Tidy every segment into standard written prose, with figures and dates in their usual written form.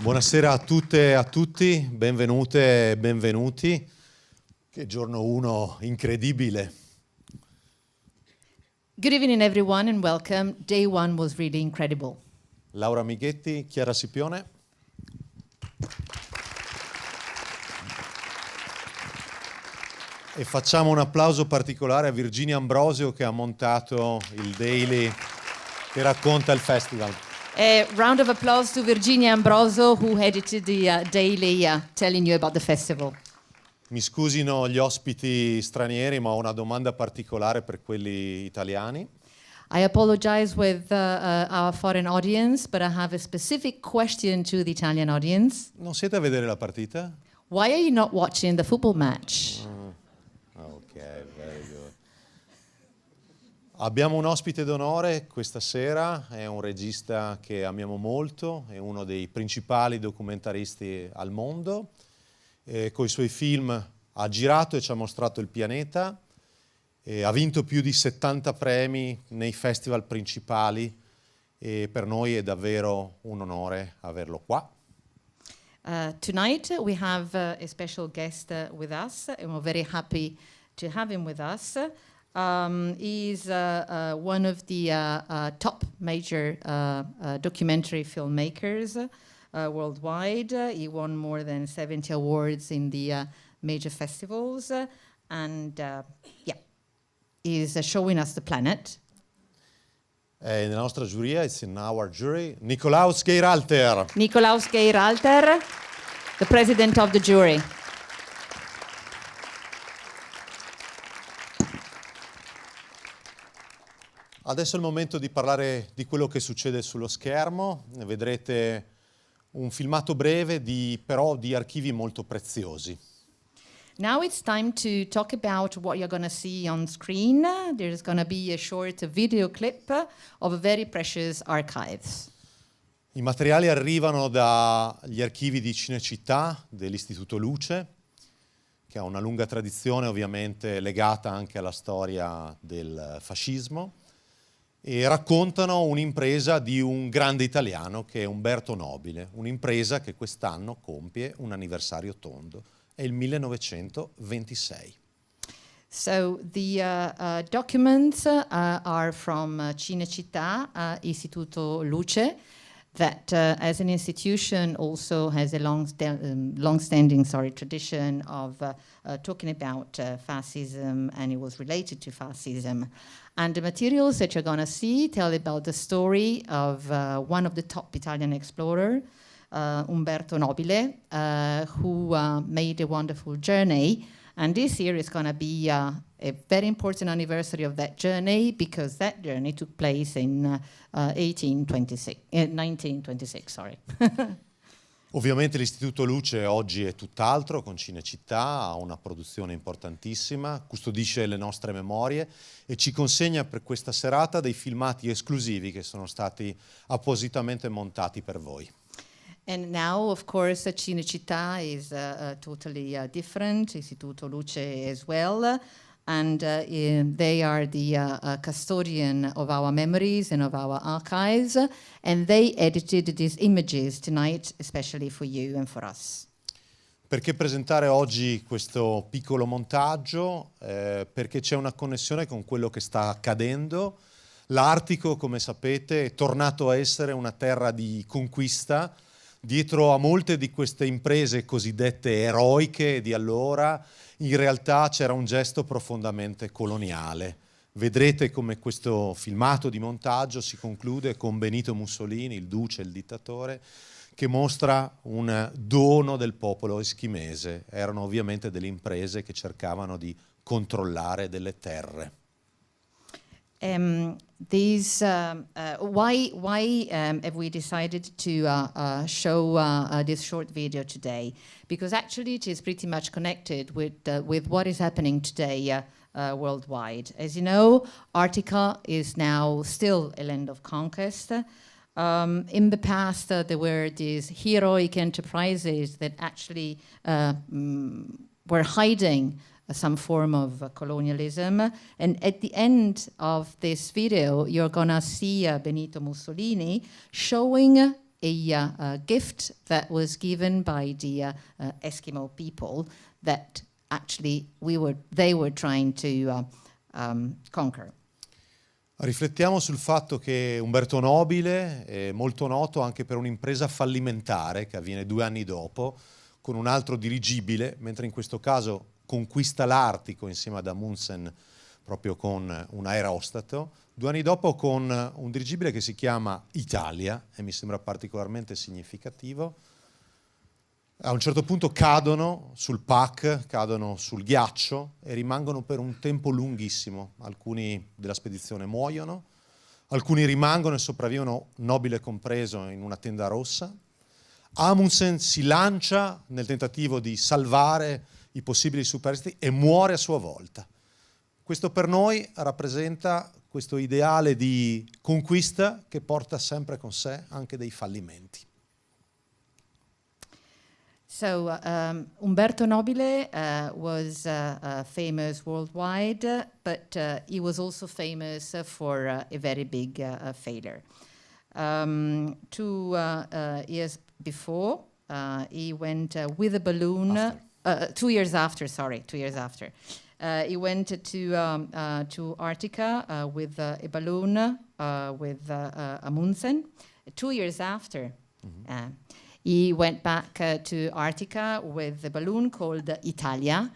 Buonasera a tutte e a tutti, benvenute e benvenuti. Che giorno 1 incredibile. Good evening, everyone, and welcome. Day 1 was really incredible. Laura Mighetti, Chiara Scipione. E facciamo un applauso particolare a Virginia Ambrosio che ha montato il Daily che racconta il festival. A round of applause to Virginia Ambrosio, who edited the Daily telling you about the festival. Mi scusino gli ospiti stranieri, ma ho una domanda particolare per quelli italiani. I apologize with our foreign audience, but I have a specific question to the Italian audience. Non siete a vedere la partita? Why are you not watching the football match? Ok, very good. Abbiamo un ospite d'onore questa sera, è un regista che amiamo molto, è uno dei principali documentaristi al mondo. Con i suoi film ha girato e ci ha mostrato il pianeta, ha vinto più di 70 premi nei festival principali e per noi è davvero un onore averlo qua. Tonight we have a special guest with us, and we're very happy to have him with us. He's one of the top major documentary filmmakers worldwide. He won more than 70 awards in the major festivals, and he's showing us the planet. Nella nostra giuria, it's in our jury, Nicolaus Geiralter. Nicolaus Geiralter, the president of the jury. Adesso è il momento di parlare di quello che succede sullo schermo. Vedrete un filmato breve però di archivi molto preziosi. Now it's time to talk about what you're going to see on screen. There's going to be a short video clip of very precious archives. I materiali arrivano dagli archivi di Cinecittà, dell'Istituto Luce, che ha una lunga tradizione ovviamente legata anche alla storia del fascismo, e raccontano un'impresa di un grande italiano che è Umberto Nobile, un'impresa che quest'anno compie un anniversario tondo, è il 1926. So the documents are from Cinecittà, Istituto Luce, that as an institution also has a long-standing tradition of talking about fascism, and it was related to fascism. And the materials that you're going to see tell about the story of one of the top Italian explorers, Umberto Nobile, who made a wonderful journey. And this year is going to be a very important anniversary of that journey, because that journey took place in 1926. Sorry. Ovviamente l'Istituto Luce oggi è tutt'altro, con Cinecittà, ha una produzione importantissima, custodisce le nostre memorie e ci consegna per questa serata dei filmati esclusivi che sono stati appositamente montati per voi. And now, of course, Cinecittà is totally different, Istituto Luce as well, and they are the custodian of our memories and of our archives, and they edited these images tonight, especially for you and for us. Perché presentare oggi questo piccolo montaggio? Perché c'è una connessione con quello che sta accadendo. L'Artico, come sapete, è tornato a essere una terra di conquista. Dietro a molte di queste imprese cosiddette eroiche di allora, in realtà c'era un gesto profondamente coloniale. Vedrete come questo filmato di montaggio si conclude con Benito Mussolini, il duce, il dittatore, che mostra un dono del popolo eschimese. Erano ovviamente delle imprese che cercavano di controllare delle terre. Why have we decided to show this short video today? Because actually it is pretty much connected with what is happening today worldwide. As you know, Arctica is now still a land of conquest. In the past, there were these heroic enterprises that actually were hiding some form of colonialism. And at the end of this video, you're gonna see Benito Mussolini showing a gift that was given by the Eskimo people that actually they were trying to conquer. Riflettiamo sul fatto che Umberto Nobile è molto noto anche per un'impresa fallimentare che avviene 2 anni dopo con un altro dirigibile, mentre in questo caso conquista l'Artico insieme ad Amundsen proprio con un aerostato, 2 anni dopo con un dirigibile che si chiama Italia e mi sembra particolarmente significativo. A un certo punto cadono sul pack, cadono sul ghiaccio e rimangono per un tempo lunghissimo. Alcuni della spedizione muoiono, alcuni rimangono e sopravvivono, Nobile compreso, in una tenda rossa. Amundsen si lancia nel tentativo di salvare i possibili superstiti e muore a sua volta. Questo per noi rappresenta questo ideale di conquista che porta sempre con sé anche dei fallimenti. So Umberto Nobile was famous worldwide, but he was also famous for a very big failure. 2 years before, he went with a balloon. 2 years after, sorry, 2 years after. He went to Arctica with a balloon with Amundsen. 2 years after, he went back to Arctica with a balloon called Italia.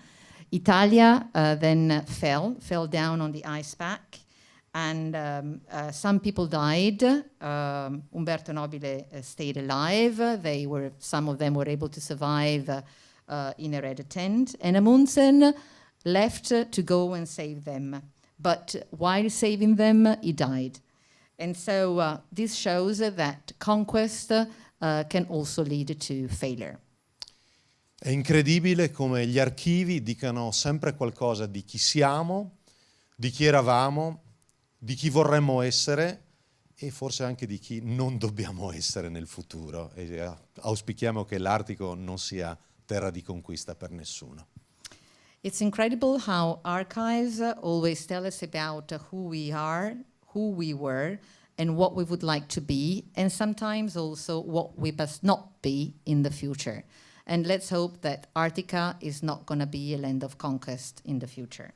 Italia then fell down on the ice pack, and some people died. Umberto Nobile stayed alive. Some of them were able to survive in a red tent, and Amundsen left to go and save them. But while saving them, he died. And so this shows that conquest can also lead to failure. È incredibile come gli archivi dicano sempre qualcosa di chi siamo, di chi eravamo, di chi vorremmo essere e forse anche di chi non dobbiamo essere nel futuro. E auspichiamo che l'Artico non sia terra di conquista per nessuno. It's incredible how archives always tell us about who we are, who we were, and what we would like to be, and sometimes also what we must not be in the future. And let's hope that Arctica is not going to be a land of conquest in the future.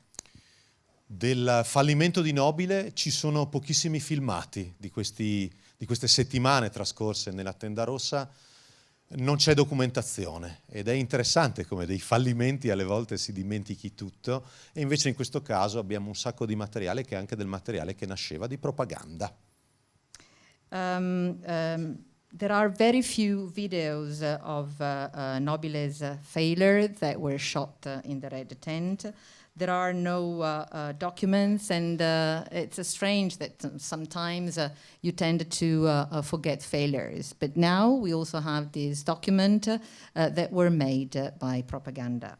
Del fallimento di Nobile ci sono pochissimi filmati di queste settimane trascorse nella tenda rossa. Non c'è documentazione ed è interessante come dei fallimenti alle volte si dimentichi tutto e invece in questo caso abbiamo un sacco di materiale che è anche del materiale che nasceva di propaganda. There are very few videos of Nobile's failure that were shot in the Red Tent. There are no documents, and it's strange that sometimes you tend to forget failures. But now we also have these documents that were made by propaganda.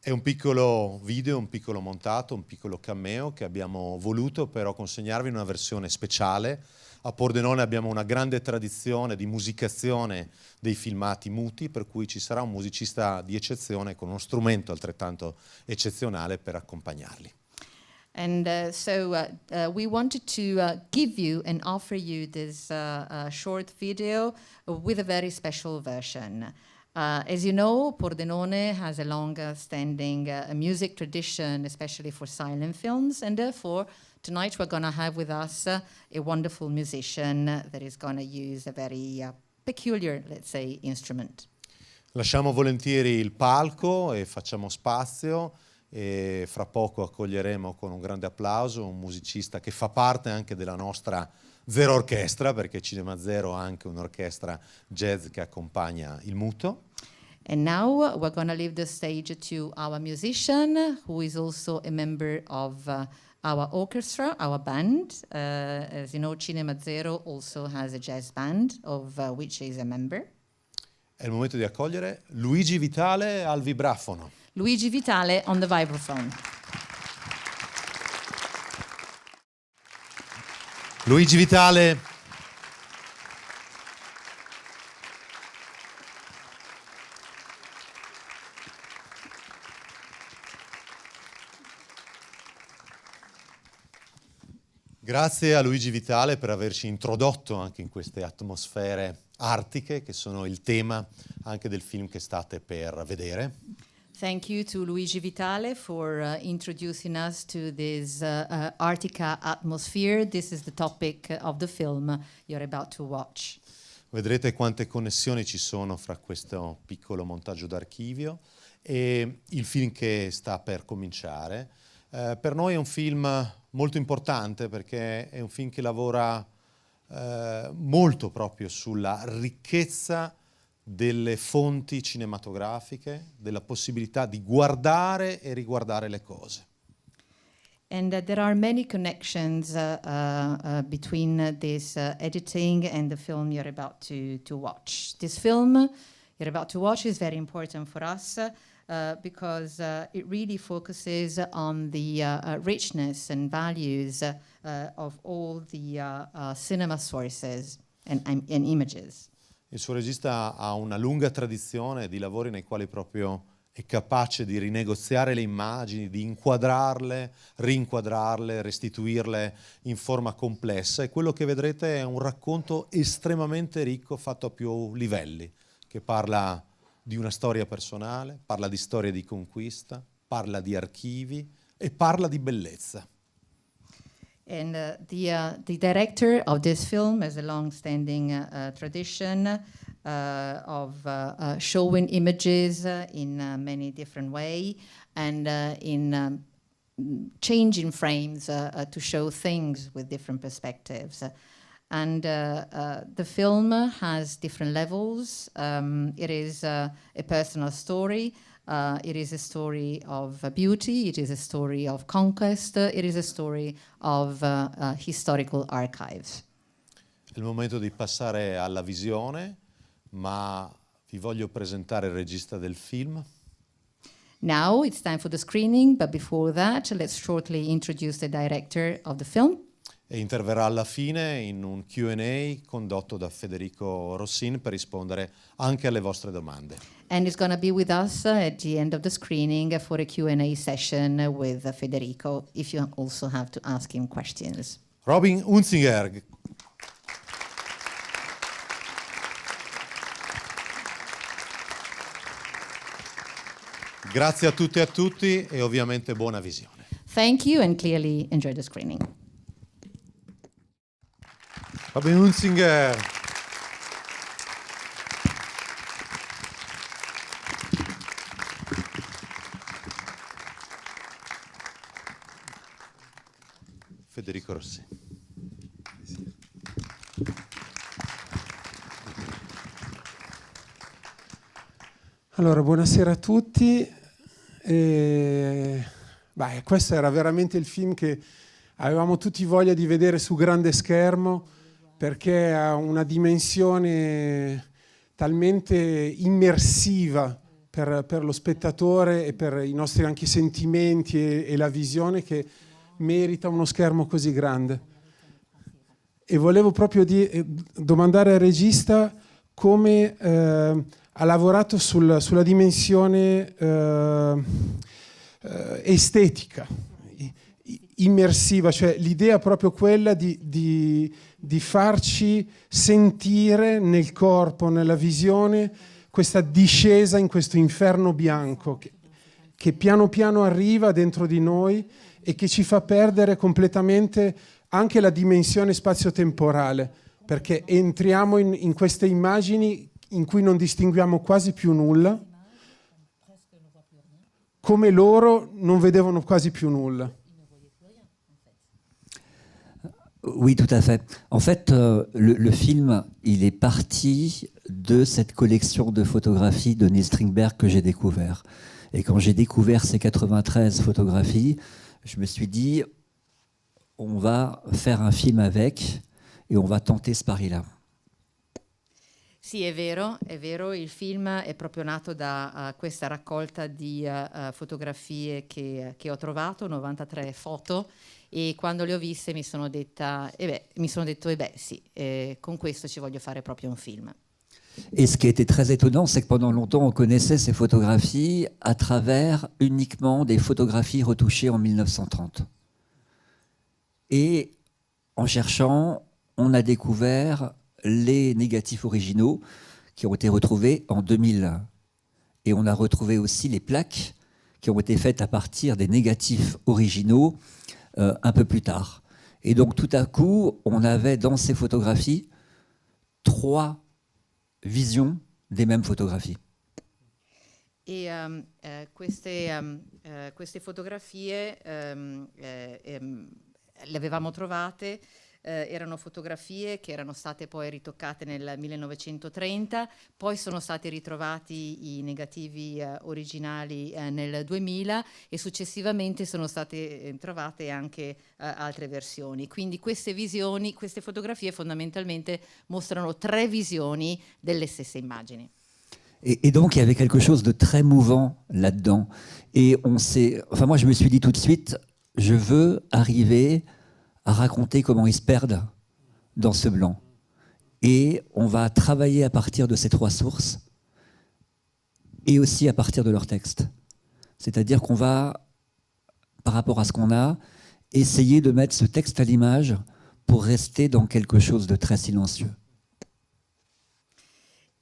È un piccolo video, un piccolo montato, un piccolo cameo che abbiamo voluto però consegnarvi in una versione speciale. A Pordenone abbiamo una grande tradizione di musicazione dei filmati muti, per cui ci sarà un musicista di eccezione con uno strumento altrettanto eccezionale per accompagnarli. And so we wanted to give you and offer you this short video with a very special version. As you know, Pordenone has a long-standing music tradition, especially for silent films, and therefore tonight we're going to have with us a wonderful musician that is going to use a very peculiar, let's say, instrument. Lasciamo volentieri il palco e facciamo spazio e fra poco accoglieremo con un grande applauso un musicista che fa parte anche della nostra Zero Orchestra, perché Cinema Zero ha anche un'orchestra jazz che accompagna il muto. And now we're going to leave the stage to our musician, who is also a member of our orchestra, our band. As you know, Cinema Zero also has a jazz band of which he is a member. È il momento di accogliere Luigi Vitale al vibrafono. Luigi Vitale on the vibraphone. Luigi Vitale. Grazie a Luigi Vitale per averci introdotto anche in queste atmosfere artiche che sono il tema anche del film che state per vedere. Thank you to Luigi Vitale for introducing us to this Arctica atmosphere. This is the topic of the film you're about to watch. Vedrete quante connessioni ci sono fra questo piccolo montaggio d'archivio e il film che sta per cominciare. Per noi è un film molto importante perché è un film che lavora molto proprio sulla ricchezza delle fonti cinematografiche, della possibilità di guardare e riguardare le cose. And there are many connections between this editing and the film you're about to watch. This film you're about to watch is very important for us because it really focuses on the richness and values of all the cinema sources and images. Il suo regista ha una lunga tradizione di lavori nei quali proprio è capace di rinegoziare le immagini, di inquadrarle, rinquadrarle, restituirle in forma complessa, e quello che vedrete è un racconto estremamente ricco fatto a più livelli, che parla di una storia personale, parla di storie di conquista, parla di archivi e parla di bellezza. And the director of this film has a long-standing tradition of showing images in many different ways and in changing frames to show things with different perspectives. And the film has different levels. It is a personal story. It is a story of beauty, it is a story of conquest, it is a story of historical archives. È il momento di passare alla visione, ma vi voglio presentare il regista del film. Now it's time for the screening, but before that, let's shortly introduce the director of the film. E interverrà alla fine in un Q&A condotto da Federico Rossin per rispondere anche alle vostre domande. And he's going to be with us at the end of the screening for a Q&A session with Federico, if you also have to ask him questions. Robin Hunzinger. Grazie a tutte e a tutti e ovviamente buona visione. Thank you and clearly enjoy the screening. Robin Hunzinger. Federico Rossi. Allora, buonasera a tutti. Questo era veramente il film che avevamo tutti voglia di vedere su grande schermo, perché ha una dimensione talmente immersiva per lo spettatore e per i nostri anche sentimenti e la visione, che merita uno schermo così grande. E volevo proprio domandare al regista come ha lavorato sulla dimensione estetica, immersiva, cioè l'idea proprio quella di farci sentire nel corpo, nella visione, questa discesa in questo inferno bianco che piano piano arriva dentro di noi e che ci fa perdere completamente anche la dimensione spazio-temporale, perché entriamo in queste immagini in cui non distinguiamo quasi più nulla, come loro non vedevano quasi più nulla. Oui, tout à fait. En fait, le film, il est parti de cette collection de photographies de Niels Strindberg que j'ai découvert. Et quand j'ai découvert ces 93 photographies, je me suis dit, on va faire un film avec et on va tenter ce pari-là. Sì, è vero, il film è proprio nato da questa raccolta di fotografie che ho trovato, 93 foto, e quando le ho viste mi sono detto, sì, con questo ci voglio fare proprio un film. Et ce qui était très étonnant, c'est que pendant longtemps, on connaissait ces photographies à travers uniquement des photographies retouchées en 1930. Et en cherchant, on a découvert les négatifs originaux qui ont été retrouvés en 2000. Et on a retrouvé aussi les plaques qui ont été faites à partir des négatifs originaux un peu plus tard. Et donc tout à coup, on avait dans ces photographies 3 visions des mêmes photographies. E queste fotografie le avevamo trovate, erano fotografie che erano state poi ritoccate nel 1930, poi sono stati ritrovati i negativi originali nel 2000 e successivamente sono state trovate anche altre versioni. Quindi queste fotografie fondamentalmente mostrano 3 visioni delle stesse immagini. Et donc, il y avait quelque chose de très mouvant là-dedans. Et moi, je me suis dit tout de suite, je veux arriver à raconter comment ils se perdent dans ce blanc. Et on va travailler à partir de ces 3 sources et aussi à partir de leurs textes. C'est-à-dire qu'on va, par rapport à ce qu'on a, essayer de mettre ce texte à l'image pour rester dans quelque chose de très silencieux.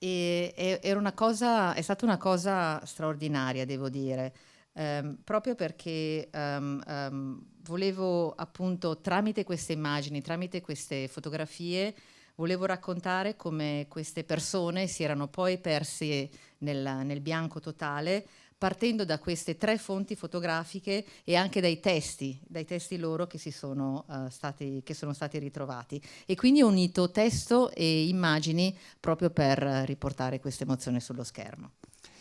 È stata una cosa straordinaria, devo dire, proprio perché volevo appunto tramite queste immagini, tramite queste fotografie, volevo raccontare come queste persone si erano poi perse nel bianco totale, partendo da queste 3 fonti fotografiche e anche dai testi loro che sono stati ritrovati. E quindi ho unito testo e immagini proprio per riportare questa emozione sullo schermo,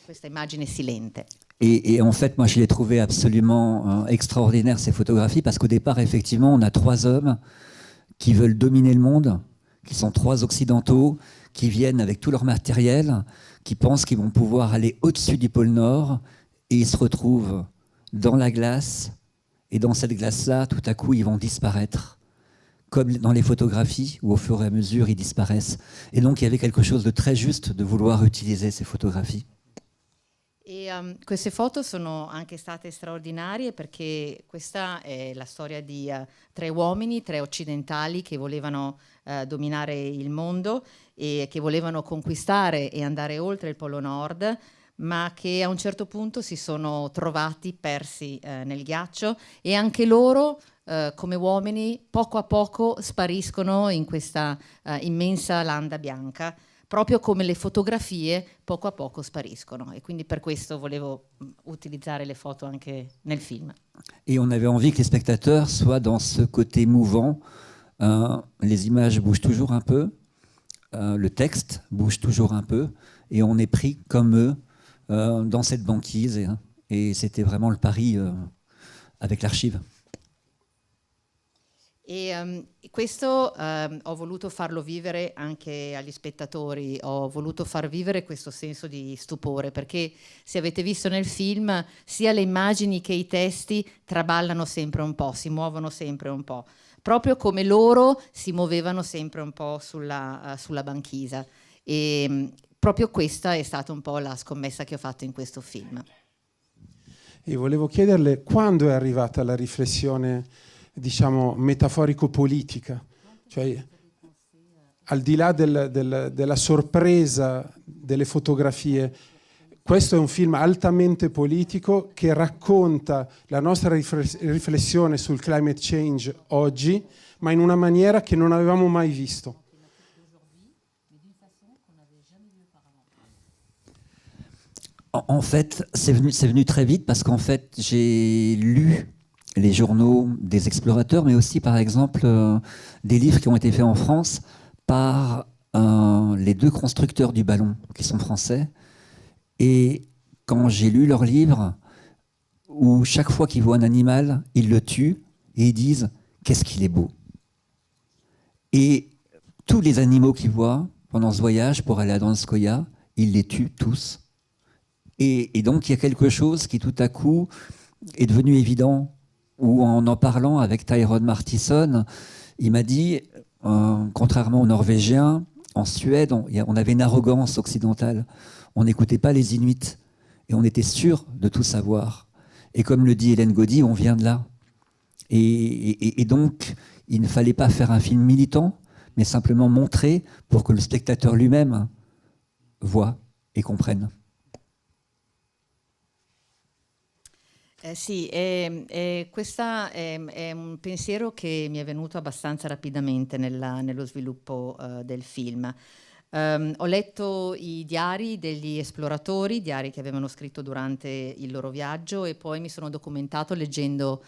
questa immagine silente. Et en fait, moi, je l'ai trouvé absolument extraordinaire, ces photographies, parce qu'au départ, effectivement, on a 3 hommes qui veulent dominer le monde, qui sont 3 occidentaux, qui viennent avec tout leur matériel, qui pensent qu'ils vont pouvoir aller au-dessus du pôle Nord, et ils se retrouvent dans la glace, et dans cette glace-là, tout à coup, ils vont disparaître, comme dans les photographies, où au fur et à mesure, ils disparaissent. Et donc, il y avait quelque chose de très juste de vouloir utiliser ces photographies. E queste foto sono anche state straordinarie perché questa è la storia di 3 uomini, 3 occidentali che volevano dominare il mondo e che volevano conquistare e andare oltre il Polo Nord, ma che a un certo punto si sono trovati persi nel ghiaccio e anche loro come uomini poco a poco spariscono in questa immensa landa bianca, proprio come le fotografie poco a poco spariscono, e quindi per questo volevo utilizzare le foto anche nel film. Et on avait envie que les spectateurs soient dans ce côté mouvant. Les images bougent toujours un peu, le texte bouge toujours un peu, et on est pris comme eux dans cette banquise. Et c'était vraiment le pari avec l'archive. E questo ho voluto farlo vivere anche agli spettatori, ho voluto far vivere questo senso di stupore, perché se avete visto nel film sia le immagini che i testi traballano sempre un po', si muovono sempre un po', proprio come loro si muovevano sempre un po' sulla banchisa. E proprio questa è stata un po' la scommessa che ho fatto in questo film. E volevo chiederle quando è arrivata la riflessione, diciamo, metaforico-politica, cioè al di là della sorpresa delle fotografie, questo è un film altamente politico che racconta la nostra riflessione sul climate change oggi, ma in una maniera che non avevamo mai visto. En fait, c'est venu très vite parce qu'en fait, j'ai lu les journaux des explorateurs, mais aussi, par exemple, des livres qui ont été faits en France par les 2 constructeurs du ballon, qui sont français. Et quand j'ai lu leurs livres, où chaque fois qu'ils voient un animal, ils le tuent et ils disent « qu'est-ce qu'il est beau ». Et tous les animaux qu'ils voient pendant ce voyage pour aller à Donskoïa, ils les tuent tous. Et donc, il y a quelque chose qui, tout à coup, est devenu évident, où en parlant avec Tyrone Martison, il m'a dit, contrairement aux Norvégiens, en Suède, on avait une arrogance occidentale. On n'écoutait pas les Inuits et on était sûr de tout savoir. Et comme le dit Hélène Gaudy, on vient de là. Et donc, il ne fallait pas faire un film militant, mais simplement montrer pour que le spectateur lui-même voit et comprenne. Sì, questo è un pensiero che mi è venuto abbastanza rapidamente nello sviluppo del film. Ho letto i diari degli esploratori, diari che avevano scritto durante il loro viaggio, e poi mi sono documentato leggendo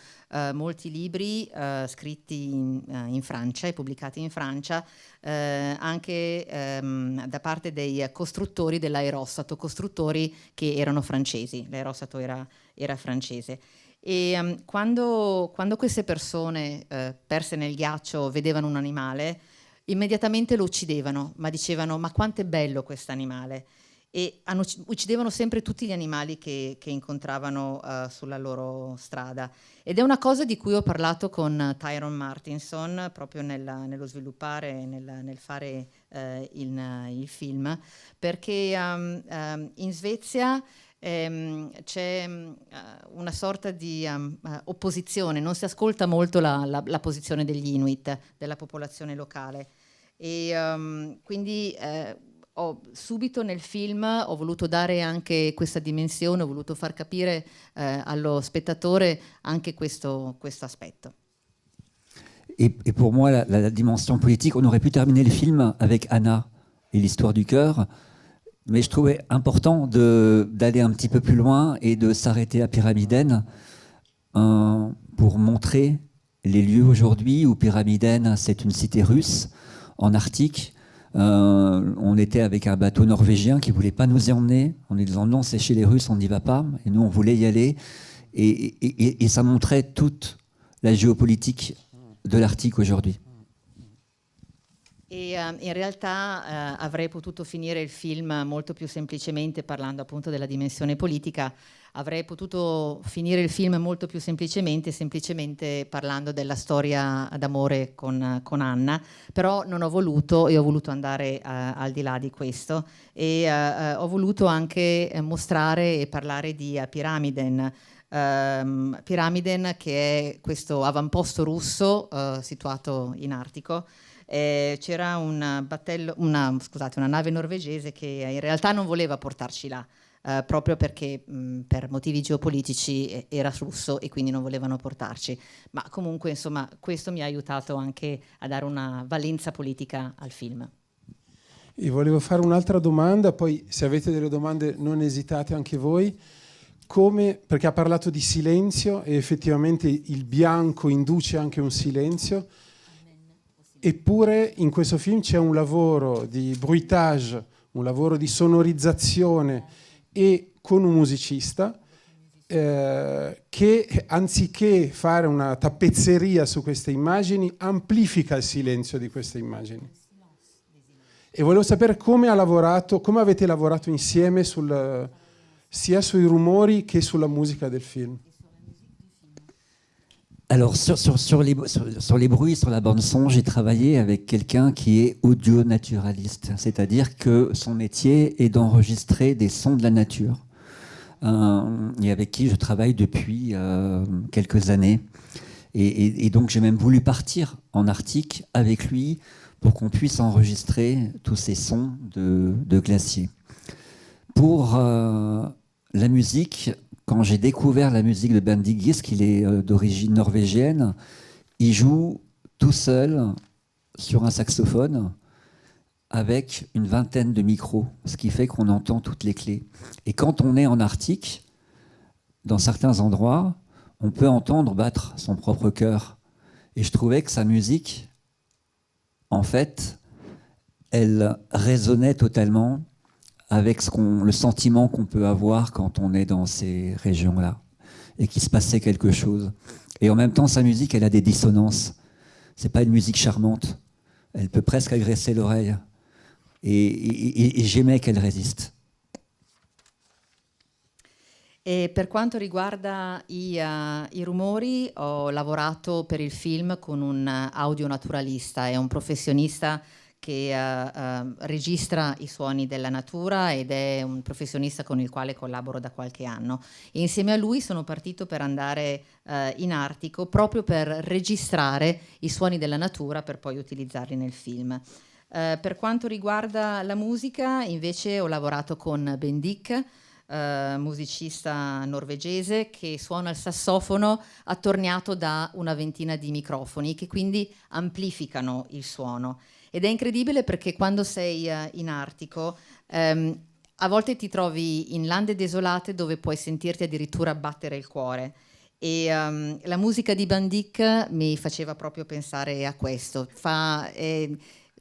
molti libri scritti in Francia e pubblicati in Francia, anche da parte dei costruttori dell'aerostato, costruttori che erano francesi. L'aerostato era francese. E quando queste persone perse nel ghiaccio vedevano un animale, immediatamente lo uccidevano, ma dicevano: ma quanto è bello questo animale. E uccidevano sempre tutti gli animali che incontravano sulla loro strada. Ed è una cosa di cui ho parlato con Tyrone Martinson proprio nello sviluppare, nel fare il film, perché in Svezia c'è una sorta di opposizione, non si ascolta molto la posizione degli Inuit, della popolazione locale. E quindi subito nel film ho voluto dare anche questa dimensione, ho voluto far capire allo spettatore anche questo aspetto. Et pour moi, la dimension politique, on aurait pu terminer le film avec Anna et l'histoire du cœur, mais je trouvais important d'aller un petit peu plus loin et de s'arrêter à Pyramiden pour montrer les lieux aujourd'hui où Pyramiden, c'est une cité russe en Arctique. On était avec un bateau norvégien qui ne voulait pas nous y emmener. On est disant non, c'est chez les Russes, on n'y va pas. Et nous, on voulait y aller. Et ça montrait toute la géopolitique de l'Arctique aujourd'hui. E in realtà avrei potuto finire il film molto più semplicemente, parlando appunto della dimensione politica. Avrei potuto finire il film molto più semplicemente parlando della storia d'amore con Anna, però non ho voluto, e ho voluto andare al di là di questo, e ho voluto anche mostrare e parlare di Pyramiden. Pyramiden, che è questo avamposto russo situato in Artico. C'era una nave norvegese che in realtà non voleva portarci là, proprio perché per motivi geopolitici era russo e quindi non volevano portarci. Ma comunque, insomma, questo mi ha aiutato anche a dare una valenza politica al film. E volevo fare un'altra domanda, poi se avete delle domande non esitate anche voi. Perché ha parlato di silenzio e effettivamente il bianco induce anche un silenzio. Eppure in questo film c'è un lavoro di bruitage, un lavoro di sonorizzazione e con un musicista che anziché fare una tappezzeria su queste immagini amplifica il silenzio di queste immagini. E volevo sapere come avete lavorato insieme sia sui rumori che sulla musica del film. Alors sur les bruits, sur la bande son, j'ai travaillé avec quelqu'un qui est audio-naturaliste, c'est-à-dire que son métier est d'enregistrer des sons de la nature, et avec qui je travaille depuis quelques années. Et donc j'ai même voulu partir en Arctique avec lui pour qu'on puisse enregistrer tous ces sons de glaciers. Pour la musique, quand j'ai découvert la musique de Bendik Gis, qu'il est d'origine norvégienne, il joue tout seul sur un saxophone avec une vingtaine de micros, ce qui fait qu'on entend toutes les clés. Et quand on est en Arctique, dans certains endroits, on peut entendre battre son propre cœur. Et je trouvais que sa musique, en fait, elle résonnait totalement avec le sentiment qu'on peut avoir quand on est dans ces régions-là et qu'il se passait quelque chose. Et en même temps, sa musique, elle a des dissonances. C'est pas une musique charmante. Elle peut presque agresser l'oreille. Et j'aimais qu'elle résiste. E per quanto riguarda i rumori, ho lavorato per il film con un audionaturalista, è un professionista che registra i suoni della natura ed è un professionista con il quale collaboro da qualche anno. E insieme a lui sono partito per andare in Artico proprio per registrare i suoni della natura per poi utilizzarli nel film. Per quanto riguarda la musica, invece ho lavorato con Bendik, musicista norvegese che suona il sassofono attorniato da una ventina di microfoni che quindi amplificano il suono. Ed è incredibile perché quando sei in Artico a volte ti trovi in lande desolate dove puoi sentirti addirittura battere il cuore. E la musica di Bendik mi faceva proprio pensare a questo.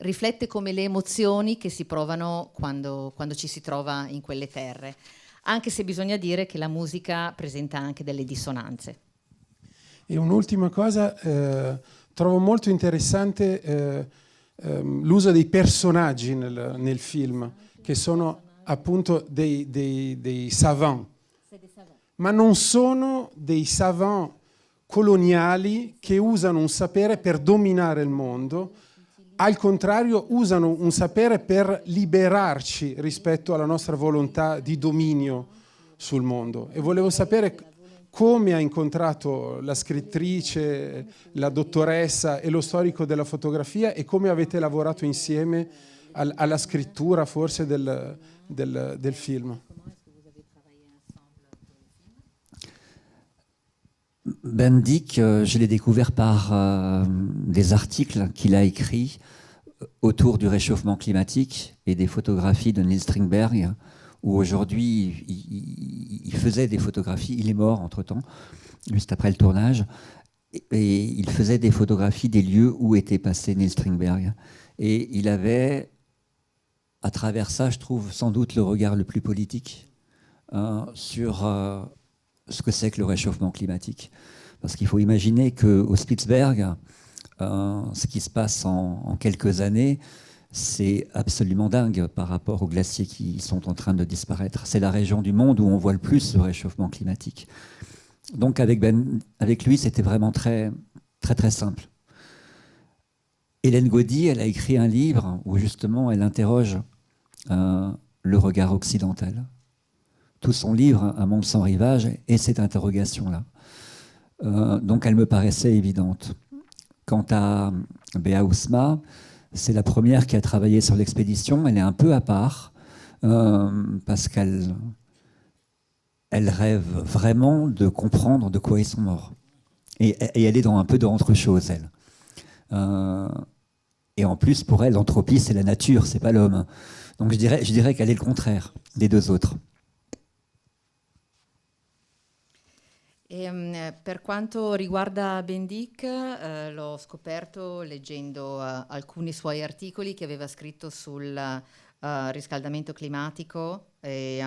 Riflette come le emozioni che si provano quando ci si trova in quelle terre, anche se bisogna dire che la musica presenta anche delle dissonanze. E un'ultima cosa, trovo molto interessante l'uso dei personaggi nel film, che sono appunto dei savants, ma non sono dei savants coloniali che usano un sapere per dominare il mondo. Al contrario, usano un sapere per liberarci rispetto alla nostra volontà di dominio sul mondo. E volevo sapere come ha incontrato la scrittrice, la dottoressa e lo storico della fotografia e come avete lavorato insieme alla scrittura forse del film. Bendik, je l'ai découvert par des articles qu'il a écrits autour du réchauffement climatique et des photographies de Niels Strindberg, où aujourd'hui il faisait des photographies, il est mort entre-temps, juste après le tournage, et il faisait des photographies des lieux où était passé Niels Strindberg. Et il avait, à travers ça, je trouve sans doute le regard le plus politique sur ce que c'est que le réchauffement climatique. Parce qu'il faut imaginer qu'au Spitzberg, ce qui se passe en quelques années, c'est absolument dingue par rapport aux glaciers qui sont en train de disparaître. C'est la région du monde où on voit le plus le réchauffement climatique. Donc avec lui, c'était vraiment très, très, très simple. Hélène Gaudy, elle a écrit un livre où justement elle interroge le regard occidental. Tout son livre, Un monde sans rivage, est cette interrogation-là. Donc elle me paraissait évidente. Quant à Béa Ousma, c'est la première qui a travaillé sur l'expédition. Elle est un peu à part parce qu'elle rêve vraiment de comprendre de quoi ils sont morts. Et elle est un peu dans autre chose, elle. Et en plus, pour elle, l'entropie, c'est la nature, c'est pas l'homme. Donc je dirais qu'elle est le contraire des deux autres. Per quanto riguarda Bendik, l'ho scoperto leggendo alcuni suoi articoli che aveva scritto sul riscaldamento climatico e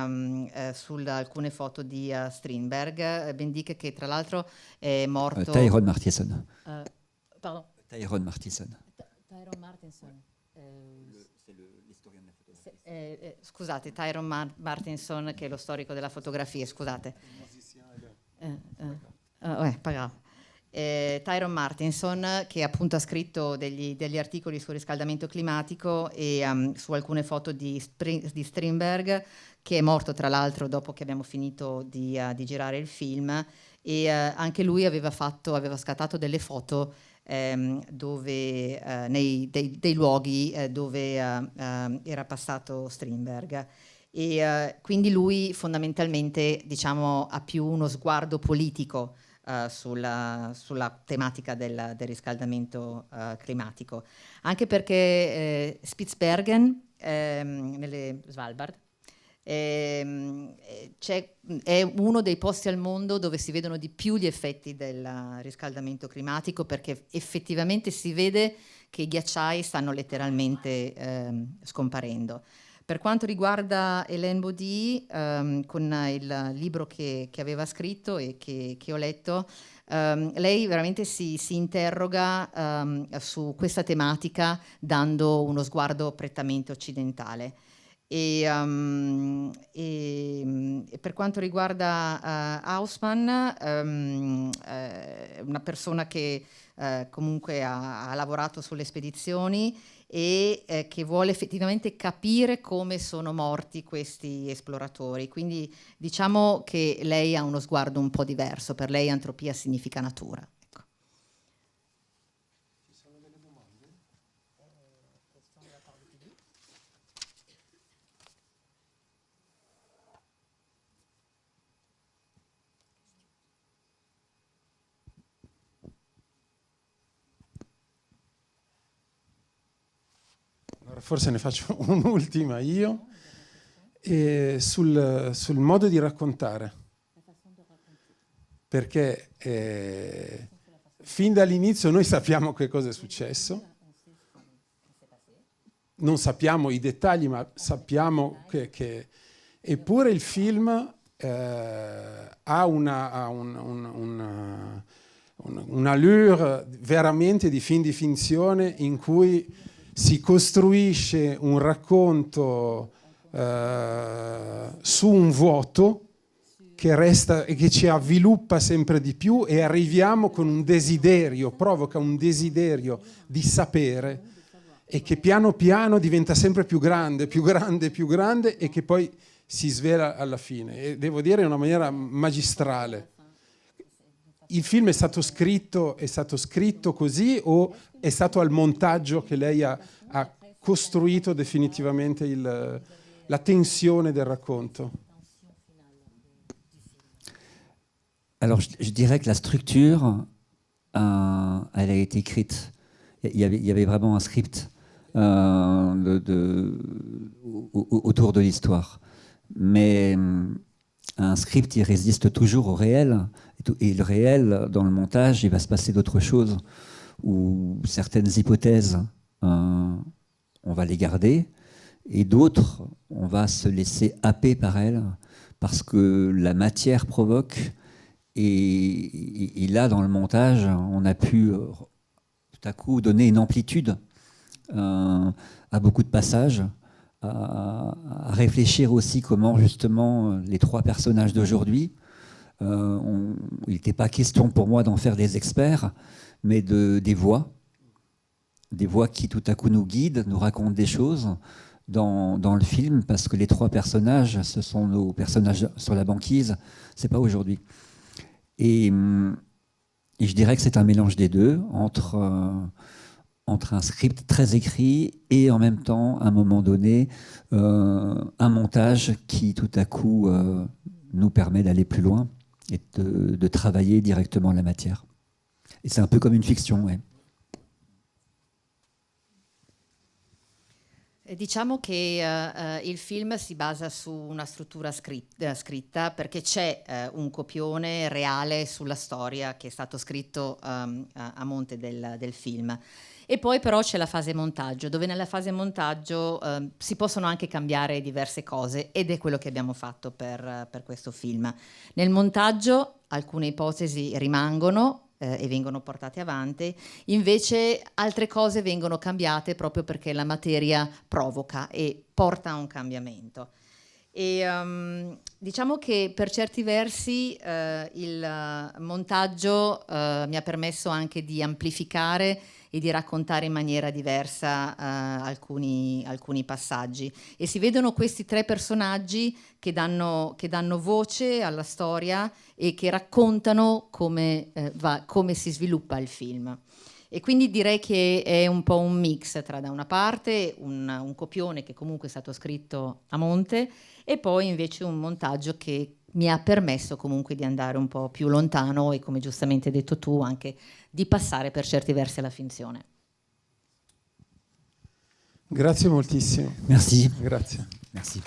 su alcune foto di Strindberg. Bendik che tra l'altro è morto... Tyrone Martinson. Pardon? Tyrone Martinson. Tyrone Martinson. C'est l'historien della fotografia. Scusate, Tyrone Martinson che è lo storico della fotografia, scusate. Tyrone Martinson che appunto ha scritto degli articoli sul riscaldamento climatico e su alcune foto di Strindberg, che è morto tra l'altro dopo che abbiamo finito di girare il film, e anche lui aveva scattato delle foto dove dei luoghi dove era passato Strindberg. E quindi lui fondamentalmente, diciamo, ha più uno sguardo politico sulla tematica del riscaldamento climatico, anche perché Spitsbergen nelle Svalbard è uno dei posti al mondo dove si vedono di più gli effetti del riscaldamento climatico, perché effettivamente si vede che i ghiacciai stanno letteralmente scomparendo. Per quanto riguarda Hélène Gaudy, con il libro che aveva scritto e che ho letto, lei veramente si interroga su questa tematica dando uno sguardo prettamente occidentale. E per quanto riguarda Haussmann, una persona che comunque ha lavorato sulle spedizioni e che vuole effettivamente capire come sono morti questi esploratori. Quindi diciamo che lei ha uno sguardo un po' diverso, per lei antropia significa natura. Ecco. Ci sono delle domande? Allora, forse ne faccio un'ultima io, sul modo di raccontare, perché fin dall'inizio noi sappiamo che cosa è successo, non sappiamo i dettagli, ma sappiamo che eppure il film ha un'allure veramente di film di finzione, in cui si costruisce un racconto su un vuoto che resta e che ci avviluppa sempre di più, e arriviamo con un desiderio, provoca un desiderio di sapere, e che piano piano diventa sempre più grande, più grande, più grande, e che poi si svela alla fine. E devo dire in una maniera magistrale. Il film è stato scritto così, o è stato al montaggio che lei ha costruito definitivamente la tensione del racconto? Alors, je dirais que la structure, elle a été écrite. Il y avait vraiment un script autour de l'histoire. Mais un script, il résiste toujours au réel. Et le réel, dans le montage, il va se passer d'autres choses, où certaines hypothèses, on va les garder, et d'autres, on va se laisser happer par elles, parce que la matière provoque. Et là, dans le montage, on a pu tout à coup donner une amplitude à beaucoup de passages, à réfléchir aussi comment justement les trois personnages d'aujourd'hui, il n'était pas question pour moi d'en faire des experts, mais des voix qui tout à coup nous guident, nous racontent des choses dans le film, parce que les trois personnages, ce sont nos personnages sur la banquise, c'est pas aujourd'hui. Et je dirais que c'est un mélange des deux, entre un script très écrit et en même temps, à un moment donné, un montage qui tout à coup nous permet d'aller plus loin et de travailler directement la matière. Et c'est un peu comme une fiction, ouais. Diciamo che il film si basa su una struttura scritta, perché c'è un copione reale sulla storia che è stato scritto a monte del film. E poi però c'è la fase montaggio, dove nella fase montaggio si possono anche cambiare diverse cose, ed è quello che abbiamo fatto per questo film. Nel montaggio alcune ipotesi rimangono e vengono portate avanti, invece altre cose vengono cambiate proprio perché la materia provoca e porta a un cambiamento. E diciamo che per certi versi il montaggio mi ha permesso anche di amplificare e di raccontare in maniera diversa alcuni passaggi, e si vedono questi tre personaggi che danno voce alla storia e che raccontano come si sviluppa il film. E quindi direi che è un po' un mix tra, da una parte, un copione che comunque è stato scritto a monte, e poi invece un montaggio che mi ha permesso comunque di andare un po' più lontano e, come giustamente hai detto tu, anche di passare per certi versi alla finzione. Grazie moltissimo. Merci. Grazie. Merci.